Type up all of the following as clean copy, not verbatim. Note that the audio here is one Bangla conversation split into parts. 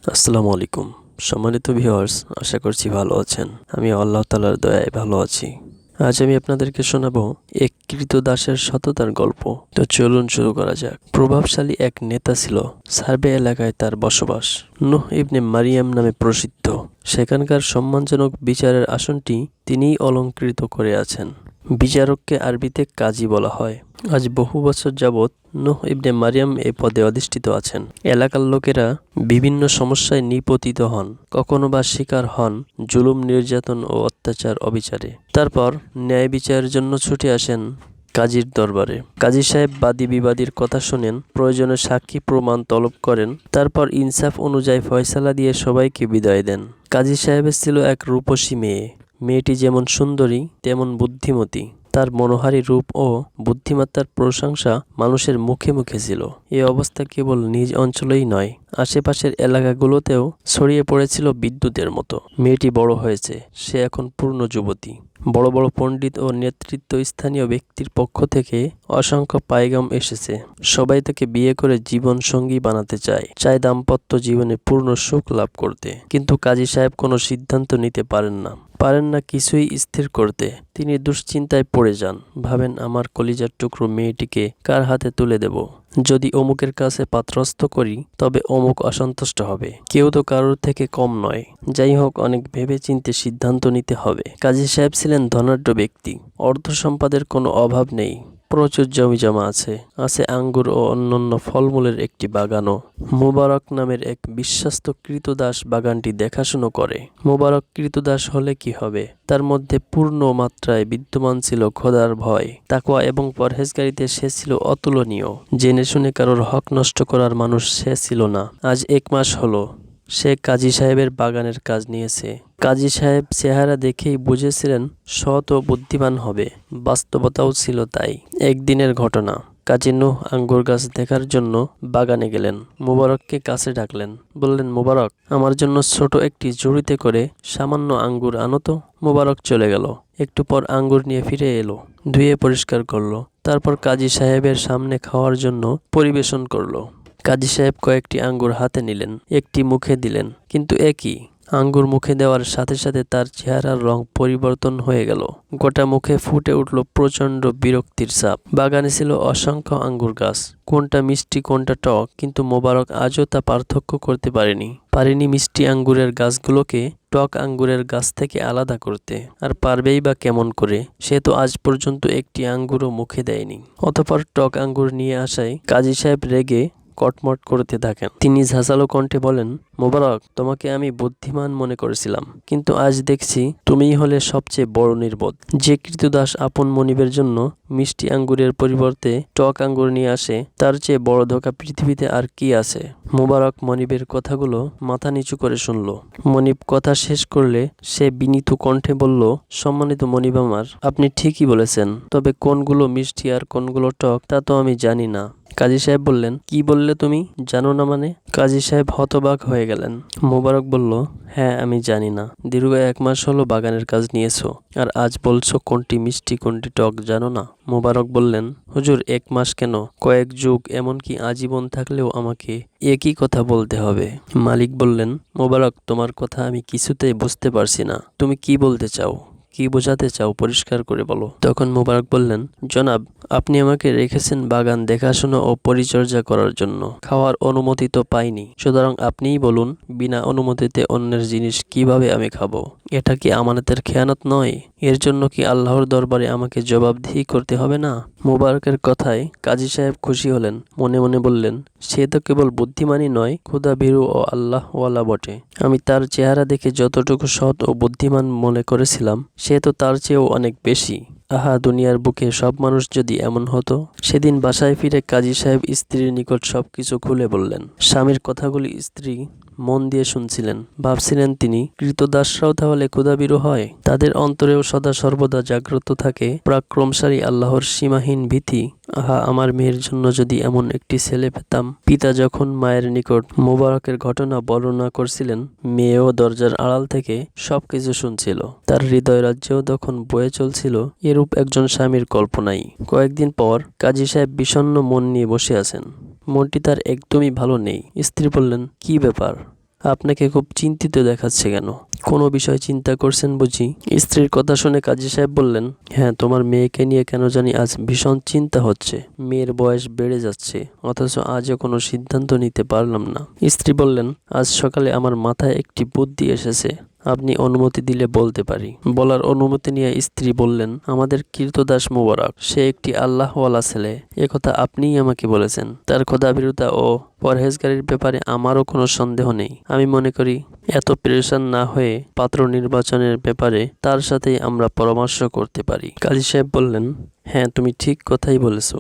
আসসালামু আলাইকুম। সম্মানিত ভিউয়ার্স, আশা করছি ভালো আছেন। আমি আল্লাহ তাআলার দয়ায় ভালো আছি। আজ আমি আপনাদেরকে শোনাবো এক ক্রীতদাসের সততার গল্প। তো চলুন শুরু করা যাক। প্রভাবশালী এক নেতা ছিল। সার্ভে এলাকায় তার বসবাস। নূহ ইবনে মারিয়াম নামে প্রসিদ্ধ। সেখানকার সম্মানজনক বিচারের আসনটি তিনিই অলংকৃত করে আছেন। বিচারককে আরবিতে কাজী বলা হয়। আজ বহু বছর যাবৎ নূহ ইবনে মারিয়াম এ পদে অধিষ্ঠিত আছেন। এলাকার লোকেরা বিভিন্ন সমস্যায় নিপতিত হন, কখনো বা শিকার হন জুলুম, নির্যাতন ও অত্যাচার অবিচারে। তারপর ন্যায় বিচারের জন্য ছুটে আসেন কাজীর দরবারে। কাজী সাহেব বাদী বিবাদীর কথা শোনেন, প্রয়োজনে সাক্ষী প্রমাণ তলব করেন, তারপর ইনসাফ অনুযায়ী ফয়সালা দিয়ে সবাইকে বিদায় দেন। কাজী সাহেবের ছিল এক রূপসী মেয়ে। মেয়েটি যেমন সুন্দরী তেমন বুদ্ধিমতী। তার মনোহারী রূপ ও বুদ্ধিমত্তার প্রশংসা মানুষের মুখে মুখে ছিল। এ অবস্থা কেবল নিজ অঞ্চলেই নয়, আশেপাশের এলাকাগুলোতেও ছড়িয়ে পড়েছিল বিদ্যুতের মতো। মেয়েটি বড় হয়েছে, সে এখন পূর্ণ যুবতী। বড় বড় পণ্ডিত ও নেতৃত্বস্থানীয় ব্যক্তির পক্ষ থেকে অসংখ্য পায়গাম এসেছে। সবাই তাকে বিয়ে করে জীবন সঙ্গী বানাতে চায় দাম্পত্য জীবনে পূর্ণ সুখ লাভ করতে। কিন্তু কাজী সাহেব কোনো সিদ্ধান্ত নিতে পারেন না কিছুই স্থির করতে। তিনি দুশ্চিন্তায় পড়ে যান। ভাবেন, আমার কলিজার টুকরো মেয়েটিকে কার হাতে তুলে দেব? যদি অমুকের কাছে পাত্রস্থ করি তবে অমুক অসন্তুষ্ট হবে। কেউ তো কারোর থেকে কম নয়। যাই হোক, অনেক ভেবে চিন্তে সিদ্ধান্ত নিতে হবে। কাজী সাহেব ছিলেন ধনাঢ্য ব্যক্তি। অর্থ সম্পদের কোনো অভাব নেই। প্রচুর জমি জমা আছে আঙ্গুর ও অন্যান্য ফলমূলের একটি বাগানও। মোবারক নামের এক বিশ্বস্ত ক্রীতদাস বাগানটি দেখাশুনো করে। মোবারক ক্রীতদাস হলে কি হবে? তার মধ্যে পূর্ণ মাত্রায় বিদ্যমান ছিল খোদার ভয়, তাকওয়া এবং পরহেজগারিতে সে ছিল অতুলনীয়। জেনে শুনে কারোর হক নষ্ট করার মানুষ সে ছিল না। আজ 1 মাস হলো সে কাজী সাহেবের বাগানের কাজ নিয়েছে। কাজী সাহেব চেহারা দেখেই বুঝেছিলেন সৎ ও বুদ্ধিমান হবে। বাস্তবতাও ছিল তাই। একদিনের ঘটনা। কাজী নূহ আঙ্গুর গাছ দেখার জন্য বাগানে গেলেন। মোবারককে কাছে ডাকলেন। বললেন, মোবারক, আমার জন্য ছোট একটি ঝুড়িতে করে সামান্য আঙ্গুর আনো তো। মোবারক চলে গেল। একটু পর আঙ্গুর নিয়ে ফিরে এলো। ধুয়ে পরিষ্কার করলো। তারপর কাজী সাহেবের সামনে খাওয়ার জন্য পরিবেশন করলো। কাজী সাহেব কয়েকটি আঙ্গুর হাতে নিলেন, একটি মুখে দিলেন। কিন্তু একই আঙ্গুর মুখে দেওয়ার সাথে সাথে তার চেহারার রং পরিবর্তন হয়ে গেল। গোটা মুখে ফুটে উঠল প্রচণ্ড বিরক্তির ছাপ। বাগানে ছিল অসংখ্য আঙ্গুর গাছ, কোনটা মিষ্টি কোনটা টক, কিন্তু মোবারক আজও তা পার্থক্য করতে পারেনি মিষ্টি আঙ্গুরের গাছগুলোকে টক আঙ্গুরের গাছ থেকে আলাদা করতে। আর পারবেই বা কেমন করে? সে তো আজ পর্যন্ত একটি আঙ্গুরও মুখে দেয়নি। অতঃপর টক আঙ্গুর নিয়ে আসায় কাজী সাহেব রেগে কটমট করতে থাকেন। তিনি ঝাঁঝালো কণ্ঠে বলেন, মোবারক, তোমাকে আমি বুদ্ধিমান মনে করেছিলাম, কিন্তু আজ দেখছি তুমিই হলে সবচেয়ে বড় নির্বোধ। যে ক্রীতদাস আপন মনিবের জন্য মিষ্টি আঙ্গুরের পরিবর্তে টক আঙ্গুর নিয়ে আসে, তার চেয়ে বড় ধোঁকা পৃথিবীতে আর কি আছে? মোবারক মনিবের কথাগুলো মাথা নিচু করে শুনল। মনিব কথা শেষ করলে সে বিনীত কণ্ঠে বলল, সম্মানিত মনিব আমার, আপনি ঠিকই বলেছেন, তবে কোনগুলো মিষ্টি আর কোনগুলো টক তা তো আমি জানি না। কাজী সাহেব বললেন, কি বললে তুমি? জানো না মানে? কাজী সাহেব হতবাক হয়ে গেলেন। মোবারক বলল, হ্যাঁ, আমি জানি না। দীর্ঘ 1 মাস হলো বাগানের কাজ নিয়েছো, আর আজ বলছো কোনটি মিষ্টি কোনটি টক জানো না? মোবারক বললেন, হুজুর, 1 মাস কেন, কয়েক যুগ, এমনকি আজীবন থাকলেও আমাকে একই কথা বলতে হবে। মালিক বললেন, মোবারক, তোমার কথা আমি কিছুতেই বুঝতে পারছি না। তুমি কি বলতে চাও? কি বোঝাতে চাও? পরিষ্কার করে বলো। তখন মোবারক বললেন, জনাব, আপনি আমাকে রেখেছেন বাগান দেখাশোনা ও পরিচর্যা করার জন্য। খাওয়ার অনুমতি তো পাইনি, সুতরাং আপনিই বলুন, বিনা অনুমতিতে অন্যের জিনিস কিভাবে আমি খাবো? এটা কি আমানতের খেয়ানত নয়? এর জন্য কি আল্লাহর দরবারে আমাকে জবাবদিহি করতে হবে না? মোবারকের কথায় কাজী সাহেব খুশি হলেন। মনে মনে বললেন, সে তো কেবল বুদ্ধিমানই নয়, ক্ষুধাভীরু ও আল্লাহওয়ালা বটে। আমি তার চেহারা দেখে যতটুকু সৎ ও বুদ্ধিমান মনে করেছিলাম, সে তো তার চেয়েও অনেক বেশি। আহা, দুনিয়ার বুকে সব মানুষ যদি এমন হতো। সেদিন বাসায় ফিরে কাজী সাহেব স্ত্রীর নিকট সবকিছু খুলে বললেন। স্বামীর কথাগুলি স্ত্রী মন দিয়ে শুনছিলেন। ভাবছিলেন, তিনি ক্রীতদাসরাও তাহলে ক্ষুধাভীরু হয়? তাদের অন্তরেও সদা সর্বদা জাগ্রত থাকে পরাক্রমশালী আল্লাহর সীমাহীন ভীতি। আহা, আমার মেয়ের জন্য যদি এমন একটি ছেলে পেতাম। পিতা যখন মায়ের নিকট মোবারকের ঘটনা বর্ণনা করছিলেন, মেয়েও দরজার আড়াল থেকে সবকিছু শুনছিল। তার হৃদয় রাজ্যেও তখন বয়ে চলছিল এরূপ একজন স্বামীর কল্পনাই। কয়েকদিন পর কাজী সাহেব বিষণ্ণ মন নিয়ে বসে আছেন। মনটি তার একদমই ভালো নেই। স্ত্রী বললেন, কি ব্যাপার? আপনাকে খুব চিন্তিত দেখাচ্ছে কেন? কোনো বিষয় চিন্তা করছেন বুঝি? স্ত্রীর কথা শুনে কাজী সাহেব বললেন, হ্যাঁ, তোমার মেয়েকে নিয়ে কেন জানি আজ ভীষণ চিন্তা হচ্ছে। মেয়ের বয়স বেড়ে যাচ্ছে, অথচ আজও কোনো সিদ্ধান্ত নিতে পারলাম না। স্ত্রী বললেন, আজ সকালে আমার মাথায় একটি বুদ্ধি এসেছে, আপনি অনুমতি দিলে বলতে পারি। বলার অনুমতি নিয়ে স্ত্রী বললেন, আমাদের কৃতদাস মোবারক, সে একটি আল্লাহওয়ালা ছেলে, একথা আপনিই আমাকে বলেছেন। তার খোদাভীরুতা ও পরহেজগারির ব্যাপারে আমারও কোনো সন্দেহ নেই। আমি মনে করি এত পেরেশান না হয়ে পাত্র নির্বাচনের ব্যাপারে তার সাথেই আমরা পরামর্শ করতে পারি। কাজী সাহেব বললেন, হ্যাঁ, তুমি ঠিক কথাই বলেছ।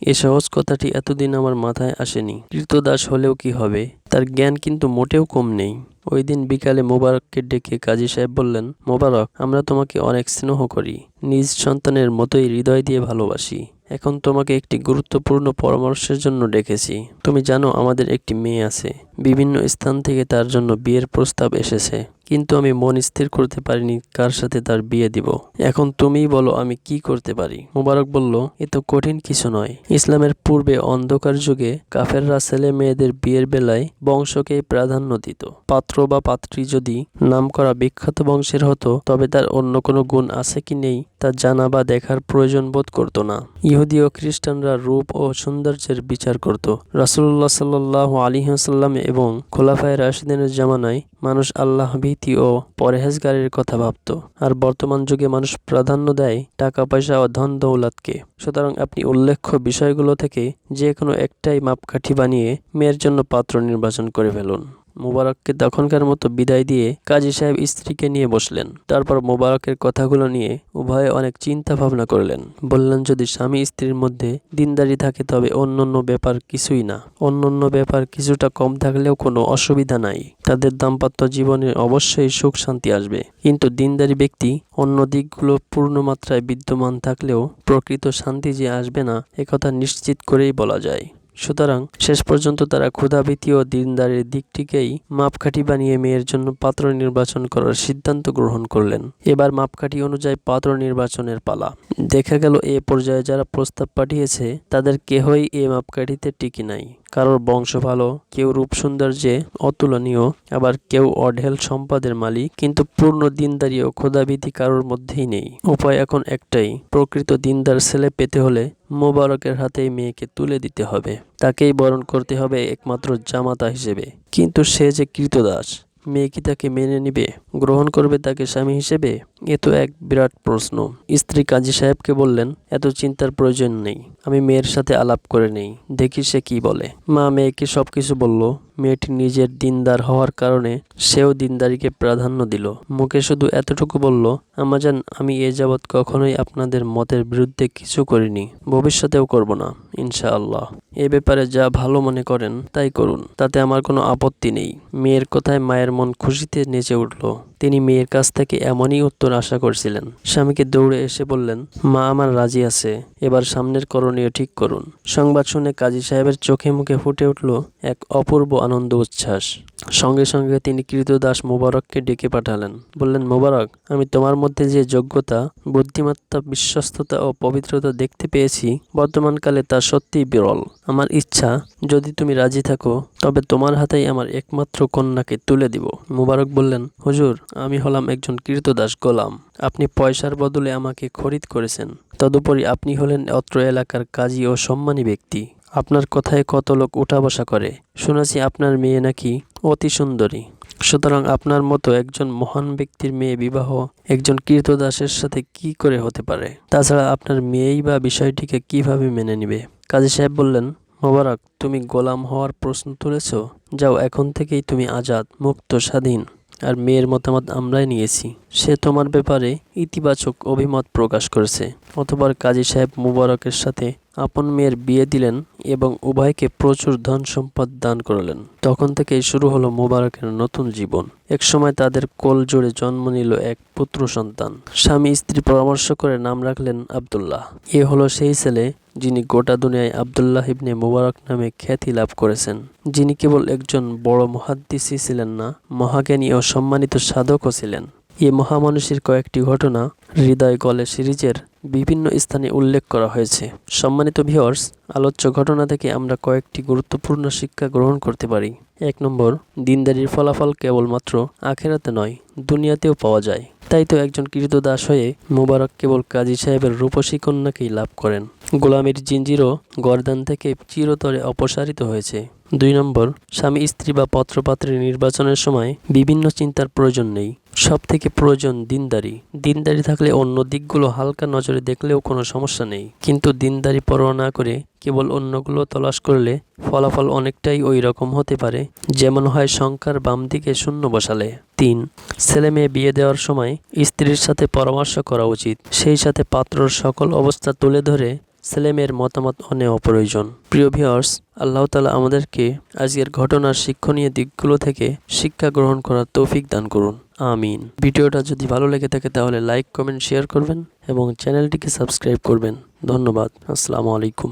এই সহজ কথাটি এতদিন আমার মাথায় আসেনি। কৃতদাস হলেও কি হবে, তার জ্ঞান কিন্তু মোটেও কম নেই। ওই দিন বিকালে মোবারককে ডেকে কাজী সাহেব বললেন, মোবারক, আমরা তোমাকে অনেক স্নেহ করি, নিজ সন্তানের মতোই হৃদয় দিয়ে ভালোবাসি। এখন তোমাকে একটি গুরুত্বপূর্ণ পরামর্শের জন্য ডেকেছি। তুমি জানো আমাদের একটি মেয়ে আছে, বিভিন্ন স্থান থেকে তার জন্য বিয়ের প্রস্তাব এসেছে, কিন্তু আমি মন স্থির করতে পারিনি কার সাথে তার বিয়ে দিব। এখন তুমিই বলো আমি কি করতে পারি। মোবারক বলল, এ তো কঠিন কিছু নয়। ইসলামের পূর্বে অন্ধকার যুগে কাফেররা ছেলে মেয়েদের বিয়ের বেলায় বংশকেই প্রাধান্য দিত। পাত্র বা পাত্রী যদি নামকরা বিখ্যাত বংশের হতো, তবে তার অন্য কোনো গুণ আছে কি নেই তা জানা বা দেখার প্রয়োজন বোধ করত না। ইহুদি ও খ্রিস্টানরা রূপ ও সৌন্দর্যের বিচার করত। রাসূলুল্লাহ সাল্লাল্লাহু আলাইহি ওয়াসাল্লাম এবং খোলাফায়ে রাশিদিনের জামানায় মানুষ আল্লাহ ভীতি ও পরহেজগারের কথা ভাবত। আর বর্তমান যুগে মানুষ প্রাধান্য দেয় টাকা পয়সা ও ধন দৌলতকে। সুতরাং আপনি উল্লেখ্য বিষয়গুলো থেকে যে কোনো একটাই মাপকাঠি বানিয়ে মেয়ের জন্য পাত্র নির্বাচন করে ফেলুন। মোবারককে তখনকার মতো বিদায় দিয়ে কাজী সাহেব স্ত্রীকে নিয়ে বসলেন। তারপর মোবারকের কথাগুলো নিয়ে উভয়ে অনেক চিন্তা ভাবনা করলেন। বললেন, যদি স্বামী স্ত্রীর মধ্যে দিনদারি থাকে তবে অন্যান্য ব্যাপার কিছুই না। অন্যান্য ব্যাপার কিছুটা কম থাকলেও কোনো অসুবিধা নাই। তাদের দাম্পত্য জীবনে অবশ্যই সুখ শান্তি আসবে। কিন্তু দিনদারি ব্যক্তি অন্য দিকগুলো পূর্ণ মাত্রায় বিদ্যমান থাকলেও প্রকৃত শান্তি যে আসবে না, একথা নিশ্চিত করেই বলা যায়। সুতরাং শেষ পর্যন্ত তারা ক্ষুধাভীতি ও দিনদারির দিকটিকেই মাপকাঠি বানিয়ে মেয়ের জন্য পাত্র নির্বাচন করার সিদ্ধান্ত গ্রহণ করলেন। এবার মাপকাঠি অনুযায়ী পাত্র নির্বাচনের পালা। দেখা গেল এ পর্যায়ে যারা প্রস্তাব পাঠিয়েছে তাদের কেহই এ মাপকাঠিতে টিকে নাই। কারোর বংশ ভালো, কেউ রূপ সৌন্দর্যে অতুলনীয়, আবার কেউ অঢেল সম্পদের মালিক, কিন্তু পূর্ণ দিনদারি ও ক্ষুধাভীতি কারোর মধ্যেই নেই। উপায় এখন একটাই, প্রকৃত দিনদার ছেলে পেতে হলে মোবারকের হাতেই মেয়েকে তুলে দিতে হবে। তাকেই বরণ করতে হবে একমাত্র জামাতা হিসেবে। কিন্তু সে যে কৃতদাস, মেয়ে কি তাকে মেনে নিবে, গ্রহণ করবে তাকে স্বামী হিসেবে? এ তো এক বিরাট প্রশ্ন। স্ত্রী কাজী সাহেবকে বললেন, এত চিন্তার প্রয়োজন নেই, আমি মেয়ের সাথে আলাপ করে নেই, দেখি সে কি বলে। মা মেয়েকে সবকিছু বলল। মেয়েটি নিজের দিনদার হওয়ার কারণে সেও দিনদারিকে প্রাধান্য দিল। মুখে শুধু এতটুকু বলল, আম্মাজান, আমি এ যাবৎ কখনোই আপনাদের মতের বিরুদ্ধে কিছু করিনি, ভবিষ্যতেও করব না, ইনশাআল্লাহ। এ ব্যাপারে যা ভালো মনে করেন তাই করুন, তাতে আমার কোনো আপত্তি নেই। মেয়ের কথায় মায়ের মন খুশিতে নেচে উঠল। তিনি মেয়ের কাছ থেকে এমনই উত্তর আশা করছিলেন। স্বামীকে দৌড়ে এসে বললেন, মা আমার রাজি আছে, এবার সামনের করণীয় ঠিক করুন। সংবাদ শুনে কাজী সাহেবের চোখে মুখে ফুটে উঠল এক অপূর্ব আনন্দ উচ্ছ্বাস। সঙ্গে সঙ্গে তিনি কৃতদাস মোবারককে ডেকে পাঠালেন। বললেন, মোবারক, আমি তোমার মধ্যে যে যোগ্যতা, বুদ্ধিমত্তা, বিশ্বস্ততা ও পবিত্রতা দেখতে পেয়েছি, বর্তমানকালে তা সত্যিই বিরল। আমার ইচ্ছা, যদি তুমি রাজি থাকো তবে তোমার হাতেই আমার একমাত্র কন্যাকে তুলে দিব। মোবারক বললেন, হুজুর, আমি হলাম একজন কৃতদাস গোলাম। আপনি পয়সার বদলে আমাকে খরিদ করেছেন। তদুপরি আপনি হলেন অত্র এলাকার কাজী ও সম্মানী ব্যক্তি। আপনার কথায় কত লোক উঠা বসা করে। শুনেছি আপনার মেয়ে নাকি অতি সুন্দরী। সুতরাং আপনার মতো একজন মহান ব্যক্তির মেয়ে বিবাহ একজন কৃতদাসের সাথে কি করে হতে পারে? তাছাড়া আপনার মেয়েই বা বিষয়টিকে কিভাবে মেনে নিবে? কাজী সাহেব বললেন, মোবারক, তুমি গোলাম হওয়ার প্রশ্ন তুলেছ? যাও, এখন থেকেই তুমি আজাদ, মুক্ত, স্বাধীন। আর মেয়ের মতামত আমরাই নিয়েছি। সে তোমার ব্যাপারে ইতিবাচক অভিমত প্রকাশ করেছে। অতঃপর কাজী সাহেব মোবারকের সাথে আপন মেয়ের বিয়ে দিলেন এবং উভয়কে প্রচুর ধন সম্পদ দান করলেন। তখন থেকেই শুরু হলো মোবারকের নতুন জীবন। এক সময় তাদের কোল জোড়ে জন্ম নিল এক পুত্র সন্তান। স্বামী স্ত্রী পরামর্শ করে নাম রাখলেন আব্দুল্লাহ। এ হলো সেই ছেলে যিনি গোটা দুনিয়ায় আব্দুল্লাহ ইবনে মুবারক নামে খ্যাতি লাভ করেছেন। যিনি কেবল একজন বড় মুহাদ্দিসই ছিলেন না, মহাজ্ঞানী ও সম্মানিত সাধকও ছিলেন। এই মহামানুষের কয়েকটি ঘটনা হৃদয় গলে সিরিজের বিভিন্ন স্থানে উল্লেখ করা হয়েছে। সম্মানিত ভিউয়ার্স, আলোচ্য ঘটনা থেকে আমরা কয়েকটি গুরুত্বপূর্ণ শিক্ষা গ্রহণ করতে পারি। 1 নম্বর, দিনদারির ফলাফল কেবলমাত্র আখেরাতে নয়, দুনিয়াতেও পাওয়া যায়। তাই তো একজন কৃতদাস হয়ে মোবারক কেবল কাজী সাহেবের রূপসী কন্যাকেই লাভ করেন। গোলামীর জিঞ্জিরও গর্দান থেকে চিরতরে অপসারিত হয়েছে। 2 নম্বর, স্বামী স্ত্রী বা পাত্রপাত্রী নির্বাচনের সময় বিভিন্ন চিন্তার প্রয়োজন নেই, সব থেকে প্রয়োজন দিনদারি। দিনদারি থাকলে অন্য দিকগুলো হালকা নজরে দেখলেও কোনো সমস্যা নেই, কিন্তু দিনদারি পরোয়া না করে কেবল অন্যগুলো তলাশ করলে ফলাফল অনেকটাই ওই রকম হতে পারে যেমন হয় সংখ্যার বাম দিকে শূন্য বসালে। 3, ছেলে মেয়ে বিয়ে দেওয়ার সময় স্ত্রীর সাথে পরামর্শ করা উচিত, সেই সাথে পাত্রর সকল অবস্থা তুলে ধরে ছেলেমেয়ের মতামত নেওয়া প্রয়োজন। প্রিয় ভিউয়ার্স, আল্লাহ তাআলা আমাদেরকে আজকের ঘটনার শিক্ষণীয় দিকগুলো থেকে শিক্ষা গ্রহণ করার তৌফিক দান করুন। আমিন। ভিডিওটা যদি ভালো লেগে থাকে তাহলে লাইক, কমেন্ট, শেয়ার করবেন এবং চ্যানেলটিকে সাবস্ক্রাইব করবেন। ধন্যবাদ। আসসালামু আলাইকুম।